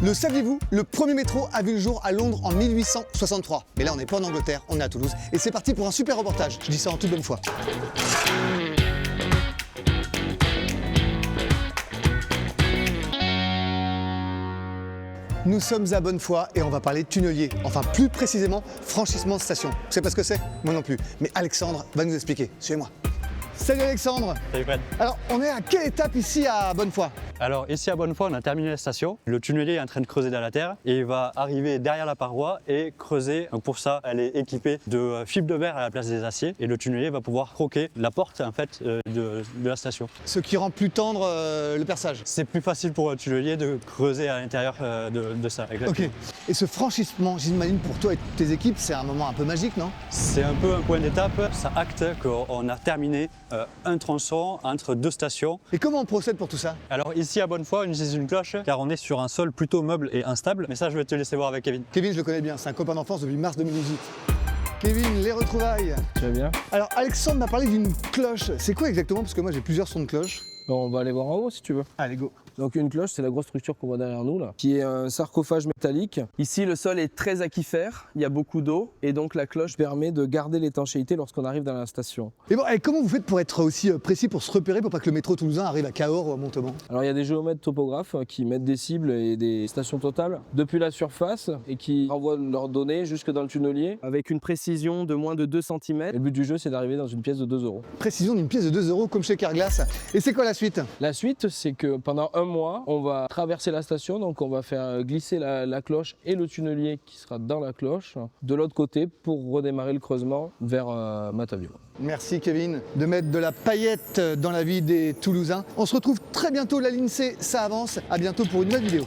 Le saviez-vous, le premier métro a vu le jour à Londres en 1863. Mais là, on n'est pas en Angleterre, on est à Toulouse. Et c'est parti pour un super reportage. Je dis ça en toute bonne foi. Nous sommes à Bonnefoy et on va parler tunnelier, enfin plus précisément franchissement de station. Vous savez pas ce que c'est? Moi non plus. Mais Alexandre va nous expliquer. Suivez-moi. Salut Alexandre. Salut Fred. Alors, on est à quelle étape ici à Bonnefoy? Alors ici à Bonnefoy, on a terminé la station. Le tunnelier est en train de creuser dans la terre et il va arriver derrière la paroi et creuser. Donc pour ça, elle est équipée de fibres de verre à la place des aciers et le tunnelier va pouvoir croquer la porte en fait de la station. Ce qui rend plus tendre le perçage. C'est plus facile pour le tunnelier de creuser à l'intérieur de ça. Exactement. Ok. Et ce franchissement, j'imagine pour toi et tes équipes, c'est un moment un peu magique, non? C'est un peu un point d'étape. Ça acte qu'on a terminé un tronçon entre deux stations. Et comment on procède pour tout ça? Alors ici à Bonnefoy, on utilise une cloche car on est sur un sol plutôt meuble et instable. Mais ça, je vais te laisser voir avec Kevin. Kevin, je le connais bien, c'est un copain d'enfance depuis mars 2018. Kevin, les retrouvailles. Tu vas bien? Alors Alexandre m'a parlé d'une cloche. C'est quoi exactement? Parce que moi j'ai plusieurs sons de cloche. Bon, on va aller voir en haut si tu veux. Allez, go. Donc une cloche, c'est la grosse structure qu'on voit derrière nous là, qui est un sarcophage métallique. Ici, le sol est très aquifère, il y a beaucoup d'eau et donc la cloche permet de garder l'étanchéité lorsqu'on arrive dans la station. Et bon, et comment vous faites pour être aussi précis, pour se repérer, pour pas que le métro toulousain arrive à Cahors ou à Montauban? Alors il y a des géomètres topographes qui mettent des cibles et des stations totales depuis la surface et qui renvoient leurs données jusque dans le tunnelier avec une précision de moins de 2 cm. Et le but du jeu, c'est d'arriver dans une pièce de 2 €. Précision d'une pièce de 2 € comme chez Carglass. Et c'est quoi la suite? La suite, c'est que pendant un mois, on va traverser la station, donc on va faire glisser la cloche et le tunnelier qui sera dans la cloche de l'autre côté pour redémarrer le creusement vers Matavio. Merci Kevin de mettre de la paillette dans la vie des Toulousains. On se retrouve très bientôt, la ligne C, ça avance. À bientôt pour une nouvelle vidéo.